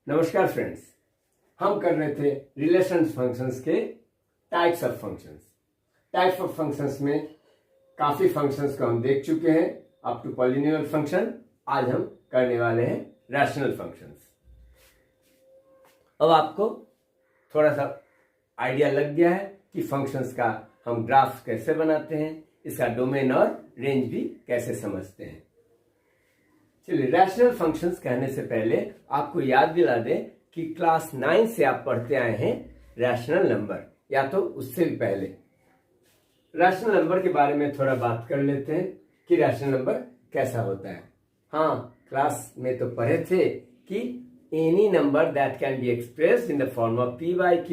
नमस्कार फ्रेंड्स, हम कर रहे थे रिलेशंस फंक्शंस के types of functions. Types of functions में काफी फंक्शंस को हम देख चुके हैं अप टू पॉलिनोमियल फंक्शन। आज हम करने वाले हैं रैशनल फंक्शंस। अब आपको थोड़ा सा आइडिया लग गया है कि फंक्शंस का हम ग्राफ कैसे बनाते हैं, इसका डोमेन और रेंज भी कैसे समझते हैं। चलिए, रैशनल फंक्शंस कहने से पहले आपको याद दिला दें कि क्लास 9 से आप पढ़ते आए हैं रैशनल नंबर, या तो उससे भी पहले। रैशनल नंबर के बारे में थोड़ा बात कर लेते हैं कि रैशनल नंबर कैसा होता है। हाँ, क्लास में तो पढ़े थे कि any number that can be expressed in the form of p by q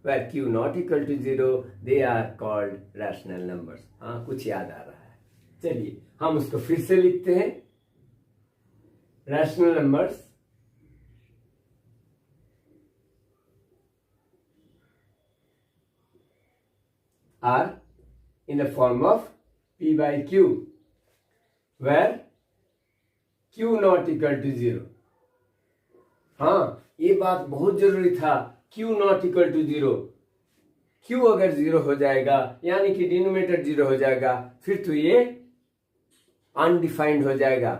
where q not equal to 0 they are called rational numbers। हाँ, कुछ याद आ रहा है। चलिए हम उसको फिर से लिखते हैं। Rational numbers are in the form of p by q where q not equal to 0। हाँ, ये बात बहुत जरूरी था, q not equal to 0। q अगर 0 हो जाएगा यानी कि डिनोमिनेटर 0 हो जाएगा, फिर तो ये अनडिफाइंड हो जाएगा।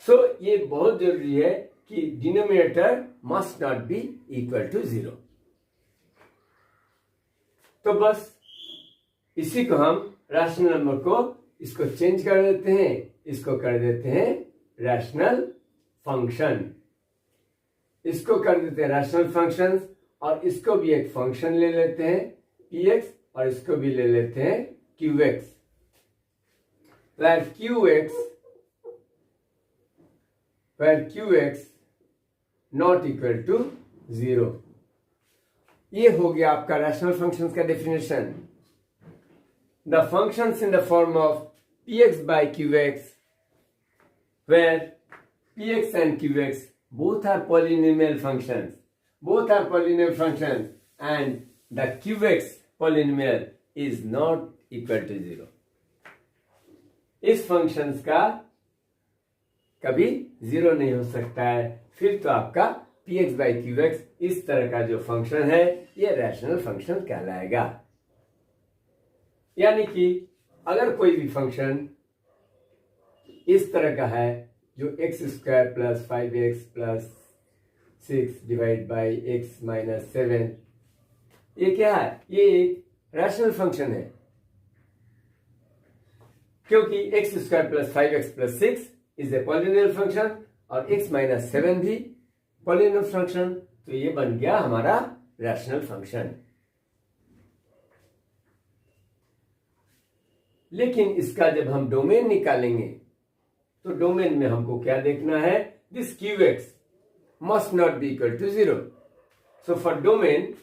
सो ये बहुत जरूरी है कि denominator must not be equal to 0। तो बस इसी को हम रैशनल नंबर को इसको चेंज कर देते हैं, इसको कर देते हैं रैशनल फंक्शन। इसको कर देते हैं रैशनल फंक्शन और इसको भी एक फंक्शन ले लेते हैं px और इसको भी ले लेते हैं qx, where qx not equal to 0। ये हो गया आपका रैशनल फंक्शंस का definition. The functions in the form of px by qx where px and qx both are polynomial functions, and the qx polynomial is not equal to 0। इस functions का कभी 0 नहीं हो सकता है, फिर तो आपका px by qx इस तरह का जो फंक्शन है ये रैशनल फंक्शन कहलाएगा। यानी कि अगर कोई भी फंक्शन इस तरह का है जो x² + 5x + 6 divide by x - 7, ये क्या है? ये एक रैशनल फंक्शन है, क्योंकि x² + 5x + 6 is a polynomial function और x - 7 भी पॉलिनोमियल फंक्शन, तो ये बन गया हमारा रैशनल फंक्शन। लेकिन इसका जब हम डोमेन निकालेंगे तो डोमेन में हमको क्या देखना है? This qx must not be equal to 0। So for domain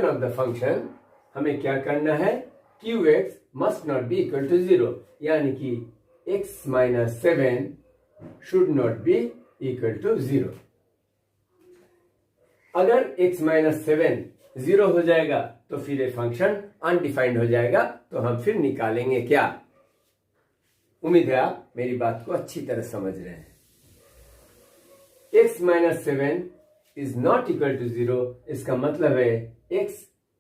of the function हमें क्या करना है? qx must not be equal to 0, यानी कि x - 7 should not be equal to 0। अगर x - 7 0 हो जाएगा तो फिर ये फंक्शन अनडिफाइंड हो जाएगा, तो हम फिर निकालेंगे क्या? उम्मीद है आप मेरी बात को अच्छी तरह समझ रहे हैं। x - 7 is not equal to 0, इसका मतलब है x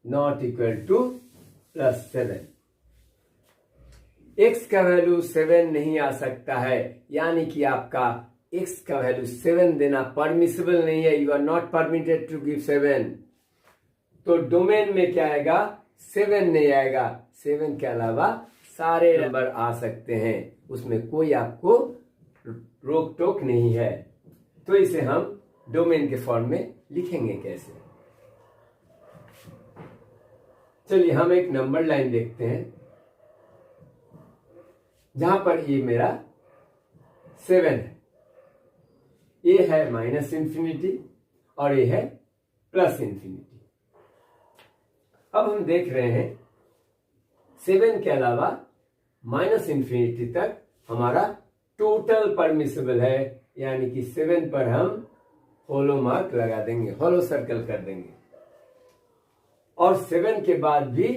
not equal to +7। x का वैल्यू 7 नहीं आ सकता है, यानी कि आपका x का वैल्यू 7 देना परमिसिबल नहीं है। You are not permitted to give 7। तो डोमेन में क्या आएगा? 7 नहीं आएगा। 7 के अलावा सारे नंबर आ सकते हैं, उसमें कोई आपको रोक टोक नहीं है। तो इसे हम डोमेन के फॉर्म में लिखेंगे कैसे? चलिए हम एक नंबर लाइन देखते हैं जहां पर ये मेरा 7 है, ये है -∞ और ये है +∞। अब हम देख रहे हैं 7 के अलावा -∞ तक हमारा टोटल परमिसिबल है, यानी कि 7 पर हम होलो मार्क लगा देंगे, होलो सर्कल कर देंगे। और 7 के बाद भी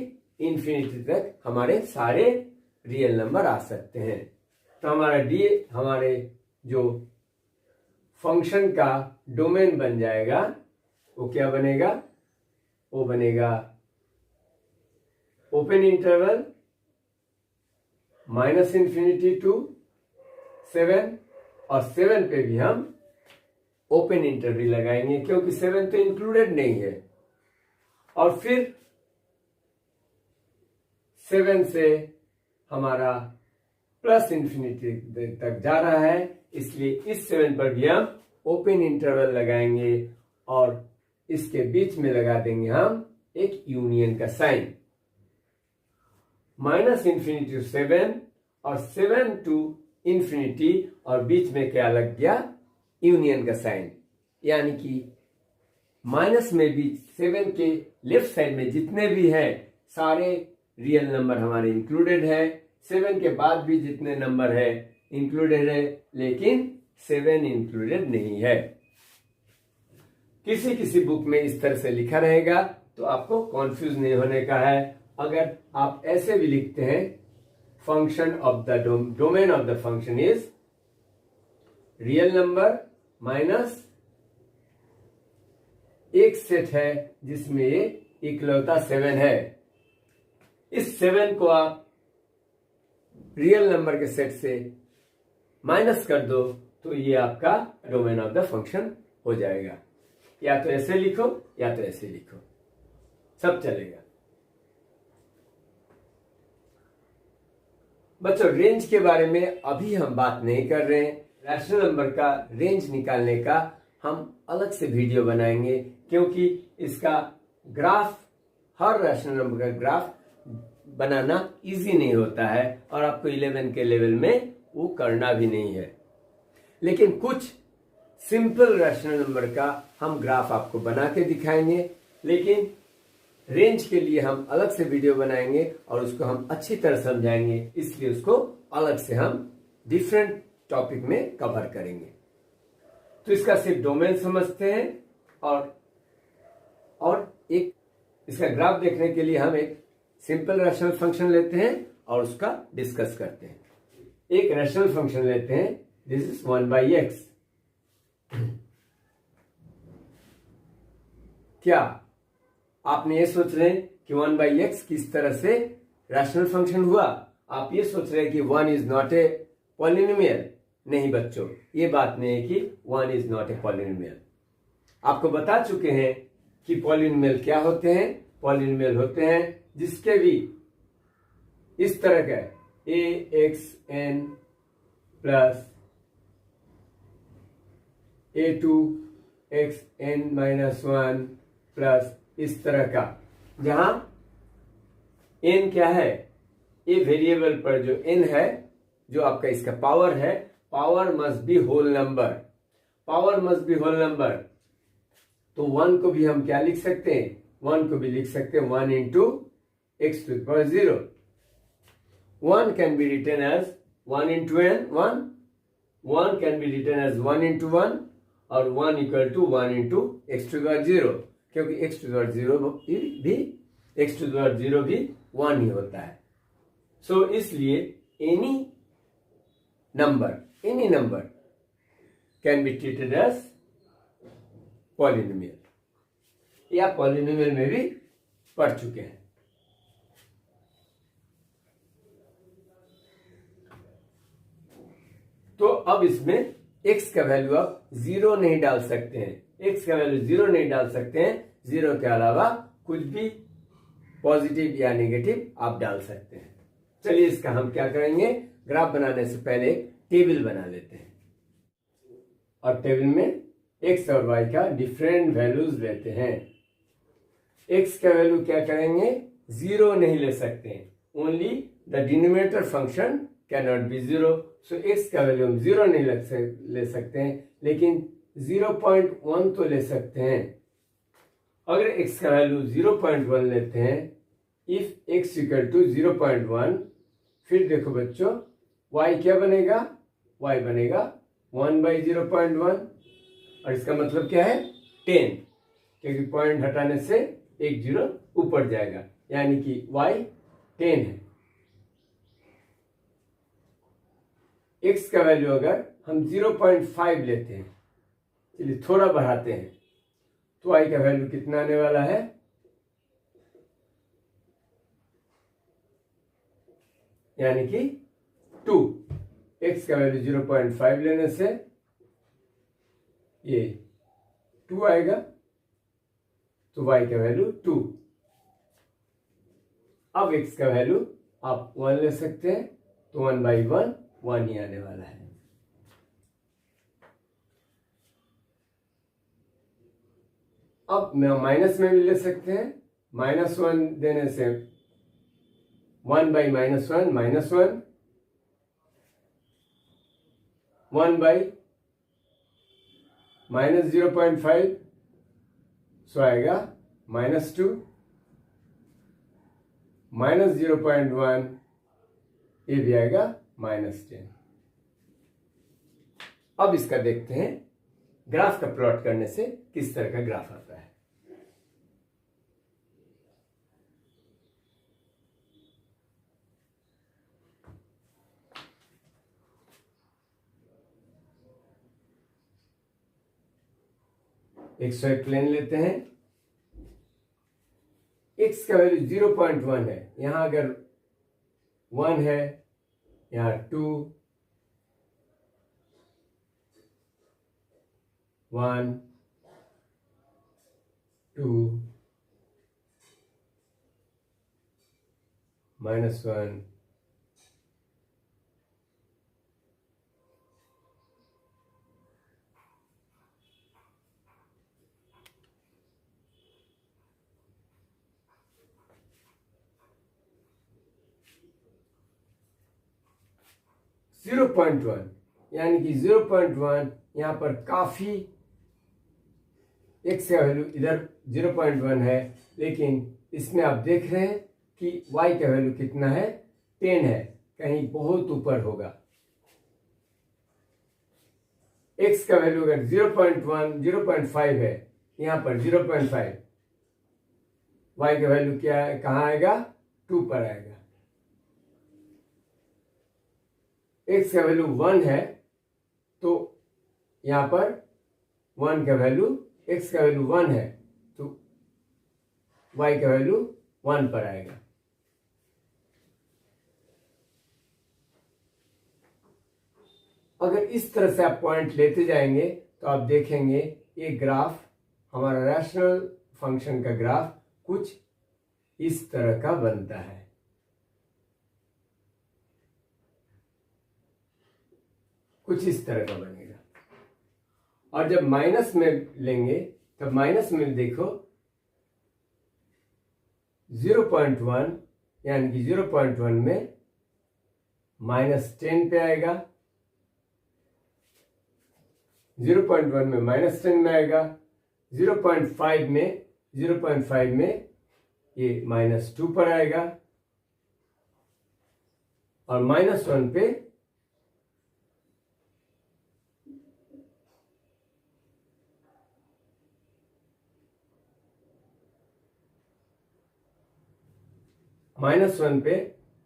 इन्फिनिटी तक हमारे सारे रियल नंबर आ सकते हैं। तो हमारा डी हमारे जो फंक्शन का डोमेन बन जाएगा वो क्या बनेगा, वो बनेगा ओपन इंटरवल -∞ to 7, और 7 पे भी हम ओपन इंटरवल लगाएंगे क्योंकि 7 तो इंक्लूडेड नहीं है। और फिर 7 से हमारा +∞ तक जा रहा है, इसलिए इस 7 पर भी हम ओपन इंटरवल लगाएंगे और इसके बीच में लगा देंगे हम एक यूनियन का साइन। -∞ to 7 और 7 to ∞, और बीच में क्या लग गया, यूनियन का साइन। यानी कि माइनस में भी 7 के लेफ्ट साइड में जितने भी हैं सारे रियल नंबर हमारे इंक्लूडेड है। 7 के बाद भी जितने नंबर है इंक्लूडेड है, लेकिन 7 इंक्लूडेड नहीं है। किसी किसी बुक में इस तरह से लिखा रहेगा तो आपको कॉन्फ्यूज नहीं होने का है। अगर आप ऐसे भी लिखते हैं, function of the domain of the function is real number minus एक सेट है जिसमें ये इकलौता 7 है। इस 7 को आप रियल नंबर के सेट से माइनस कर दो तो ये आपका डोमेन ऑफ द फंक्शन हो जाएगा। या तो ऐसे लिखो या तो ऐसे लिखो, सब चलेगा। बच्चों, रेंज के बारे में अभी हम बात नहीं कर रहे हैं। रैशनल नंबर का रेंज निकालने का हम अलग से वीडियो बनाएंगे, क्योंकि इसका ग्राफ, हर रैशनल नंबर का ग्राफ बनाना इजी नहीं होता है और आपको 11 के लेवल में वो करना भी नहीं है। लेकिन कुछ सिंपल रैशनल नंबर का हम ग्राफ आपको बना के दिखाएंगे, लेकिन रेंज के लिए हम अलग से वीडियो बनाएंगे और उसको हम अच्छी तरह समझाएंगे, इसलिए उसको अलग से हम डिफरेंट टॉपिक में कवर करेंगे। तो इसका सिर्फ डोमेन समझते हैं और एक इसका ग्राफ देखने के लिए हम एक सिंपल रैशनल फंक्शन लेते हैं और उसका डिस्कस करते हैं। एक रैशनल फंक्शन लेते हैं, दिस इज 1/x। क्या आपने ये सोच रहे हैं कि 1/x किस तरह से रैशनल फंक्शन हुआ? आप ये सोच रहे हैं कि 1 इज नॉट ए पॉलिनोमियल। नहीं बच्चों, ये बात नहीं है कि 1 इज नॉट ए पॉलिनोमियल। आपको बता चुके हैं कि पॉलिनोमियल क्या होते हैं। पॉलिनोमियल होते हैं जिसके भी इस तरह का aXn प्लस a2xn-1 प्लस इस तरह का, जहां n क्या है, ए वेरिएबल पर जो n है, जो आपका इसका पावर है, power must be whole number. Power must be whole number, तो 1 को भी हम क्या लिख सकते हैं, 1 को भी लिख सकते हैं 1 into x⁴। 1 can be written as 1 into n, 1 can be written as 1 into 1 और 1 equal to 1 into x⁴, क्योंकि x⁴ भी 1 ही होता है। सो इसलिए any number can be treated as polynomial, या पॉलिनोमियल में भी पढ़ चुके हैं। तो अब इसमें x का वैल्यू आप 0 नहीं डाल सकते हैं, x का वैल्यू 0 नहीं डाल सकते हैं। 0 के अलावा कुछ भी पॉजिटिव या नेगेटिव आप डाल सकते हैं। चलिए इसका हम क्या करेंगे, ग्राफ बनाने से पहले टेबल बना लेते हैं और टेबल में x और y का डिफरेंट वैल्यूज लेते हैं। x का वैल्यू क्या करेंगे, 0 नहीं ले सकते हैं, only the denominator function can not be 0। So x का वैल्यू हम 0 नहीं ले सकते हैं, लेकिन 0.1 तो ले सकते हैं। अगर x का वैल्यू 0.1 लेते हैं, इफ x इक्वल टू 0.1, फिर देखो बच्चों y क्या बनेगा, y बनेगा 1/0.1, और इसका मतलब क्या है 10, क्योंकि पॉइंट हटाने से एक 0 ऊपर जाएगा, यानी कि y 10 है। x का वैल्यू अगर हम 0.5 लेते हैं, चलिए थोड़ा बढ़ाते हैं, तो y का वैल्यू कितना आने वाला है, यानी कि 2। x का वैल्यू 0.5 लेने से ये 2 आएगा, तो y का वैल्यू 2। अब x का वैल्यू आप 1 ले सकते हैं, तो 1/1 1 ही आने वाला है। अब माइनस में भी ले सकते हैं, -1 देने से 1/-1 -1, 1/-0.5 सो आएगा -2, -0.1 ये भी आएगा -10। अब इसका देखते हैं ग्राफ का प्लॉट करने से किस तरह का ग्राफ आता है। एक स्ट्रेट प्लेन लेते हैं, x का वैल्यू 0.1 है, यहां अगर 1 है, यहां 2, 1, 2, -1, 0.1, यानी कि 0.1 यहां पर काफी, x का वैल्यू इधर 0.1 है, लेकिन इसमें आप देख रहे हैं कि y का वैल्यू कितना है, 10 है, कहीं बहुत ऊपर होगा। x का वैल्यू अगर 0.1 0.5 है, यहां पर 0.5, y का वैल्यू क्या है, कहां आएगा, 2 पर आएगा। x का वैल्यू 1 है, तो यहां पर 1 का वैल्यू, x का वैल्यू 1 है, तो y का वैल्यू 1 पर आएगा। अगर इस तरह से आप पॉइंट लेते जाएंगे तो आप देखेंगे ये ग्राफ, हमारा रैशनल फंक्शन का ग्राफ कुछ इस तरह का बनता है। कुछ इस तरह का बनेगा। और जब माइनस में लेंगे तब माइनस में देखो 0.1, यानी कि 0.1 में -10 पे आएगा, 0.1 में -10 में आएगा, 0.5 में ये -2 पर आएगा, और -1 पे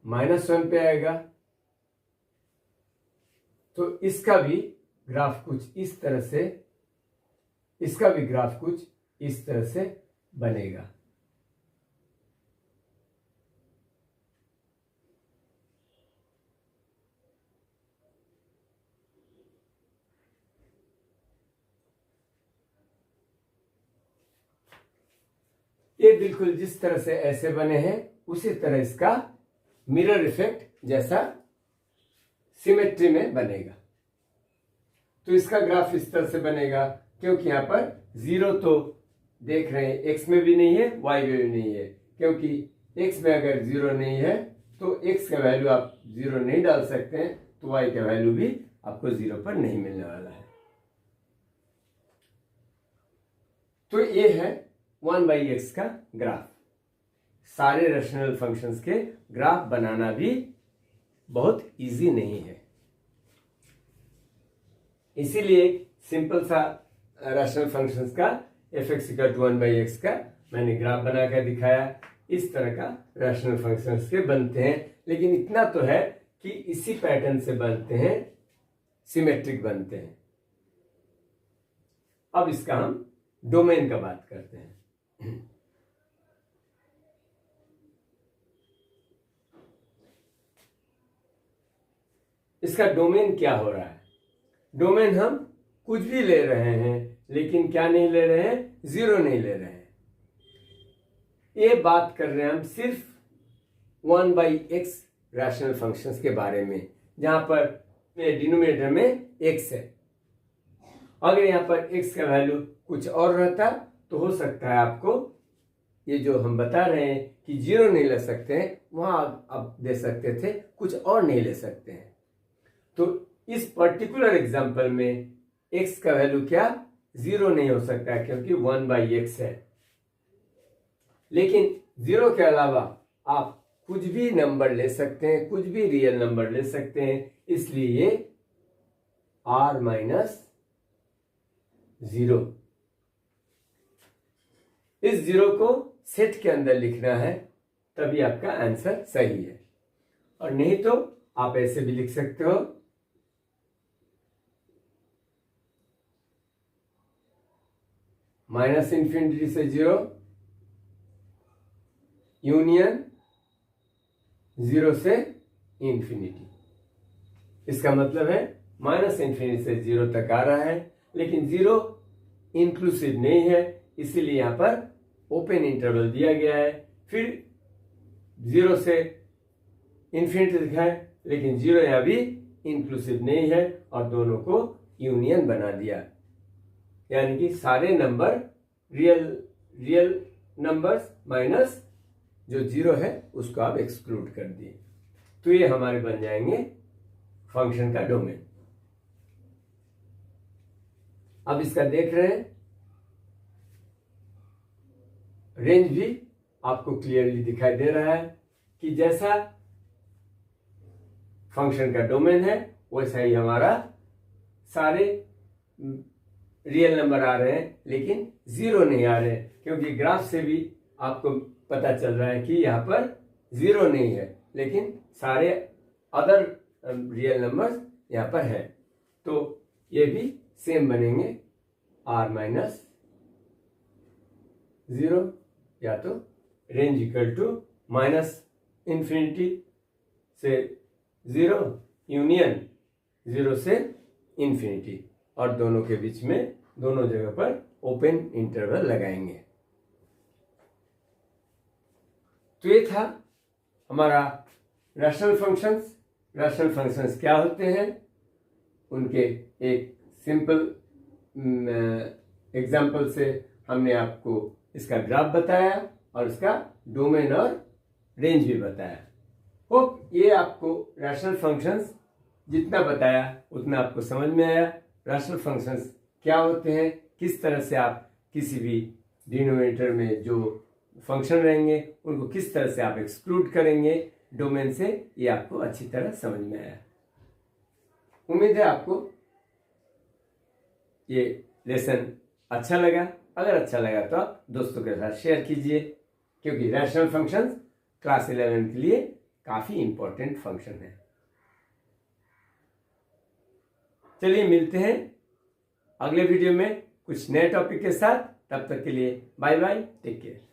-1 पे आएगा। तो इसका भी ग्राफ कुछ इस तरह से, इसका भी ग्राफ कुछ इस तरह से बनेगा। ये बिल्कुल जिस तरह से ऐसे बने हैं उसी तरह इसका मिरर इफेक्ट जैसा सिमेट्री में बनेगा। तो इसका ग्राफ इस तरह से बनेगा, क्योंकि यहां पर 0 तो देख रहे हैं, x में भी नहीं है, y में भी नहीं है, क्योंकि x में अगर 0 नहीं है तो x का वैल्यू आप 0 नहीं डाल सकते हैं, तो y का वैल्यू भी आपको 0 पर नहीं मिलने वाला है। तो ये है 1/x का ग्राफ। सारे रैशनल फंक्शंस के ग्राफ बनाना भी बहुत इजी नहीं है, इसीलिए सिंपल सा रैशनल फंक्शंस का f(x = 1/x) का मैंने ग्राफ बनाकर दिखाया। इस तरह का रैशनल फंक्शंस के बनते हैं, लेकिन इतना तो है कि इसी पैटर्न से बनते हैं सिमेट्रिक बनते हैं। अब इसका हम डोमेन का बात करते हैं। इसका डोमेन क्या हो रहा है? डोमेन हम कुछ भी ले रहे हैं, लेकिन क्या नहीं ले रहे हैं? जीरो नहीं ले रहे हैं। ये बात कर रहे हैं हम सिर्फ 1/x रैशनल फंक्शंस के बारे में, जहां पर डिनोमिनेटर में x है। अगर यहां पर x का वैल्यू कुछ और रहता तो हो सकता है आपको ये जो हम बता रहे हैं कि जीरो नहीं ले सकते हैं, वहां आप दे सकते थे कुछ और नहीं ले सकते हैं। तो इस पर्टिकुलर एग्जांपल में x का वैल्यू क्या? जीरो नहीं हो सकता है, क्योंकि 1/x है। लेकिन जीरो के अलावा आप कुछ भी नंबर ले सकते हैं, कुछ भी रियल नंबर ले सकते हैं, इसलिए ये r-0। इस जीरो को सेट के अंदर लिखना है, तभी आपका आंसर सही है। और नहीं तो आप ऐसे भी लिख सकते हो, -∞ से 0 यूनियन 0 से इंफिनिटी। इसका मतलब है -∞ से 0 तक आ रहा है, लेकिन 0 इंक्लूसिव नहीं है, इसीलिए यहां पर ओपन इंटरवल दिया गया है। फिर 0 से इंफिनिटी लिखा है, लेकिन 0 यहां भी इंक्लूसिव नहीं है, और दोनों को यूनियन बना दिया। यानी कि सारे नंबर रियल नंबर्स माइनस जो 0 है उसको आप एक्सक्लूड कर दिए, तो ये हमारे बन जाएंगे फंक्शन का डोमेन। अब इसका देख रहे हैं, रेंज भी आपको क्लियरली दिखाई दे रहा है कि जैसा फंक्शन का डोमेन है वैसा ही हमारा सारे रियल नंबर आ रहे हैं, लेकिन 0 नहीं आ रहे, क्योंकि ग्राफ से भी आपको पता चल रहा है कि यहाँ पर 0 नहीं है, लेकिन सारे अदर रियल नंबर्स यहाँ पर है। तो ये भी सेम बनेंगे, r-0, या तो रेंज इक्वल टू -∞ से 0 यूनियन 0 से इंफिनिटी, और दोनों के बीच में दोनों जगह पर ओपन इंटरवल लगाएंगे। तो ये था हमारा रैशनल फंक्शंस। रैशनल फंक्शंस क्या होते हैं, उनके एक सिंपल एग्जाम्पल से हमने आपको इसका ग्राफ बताया और इसका डोमेन और रेंज भी बताया। होप ये आपको रैशनल फंक्शंस जितना बताया उतना आपको समझ में आया। रैशनल फंक्शंस क्या होते हैं, किस तरह से आप किसी भी डिनोमिनेटर में जो फंक्शन रहेंगे उनको किस तरह से आप एक्सक्लूड करेंगे डोमेन से, ये आपको अच्छी तरह समझ में आया। उम्मीद है आपको ये लेसन अच्छा लगा। अगर अच्छा लगा तो आप दोस्तों के साथ शेयर कीजिए, क्योंकि रैशनल फंक्शंस क्लास 11 के लिए काफी इंपॉर्टेंट फंक्शन है। चलिए मिलते हैं अगले वीडियो में कुछ नए टॉपिक के साथ। तब तक के लिए बाय बाय, टेक केयर।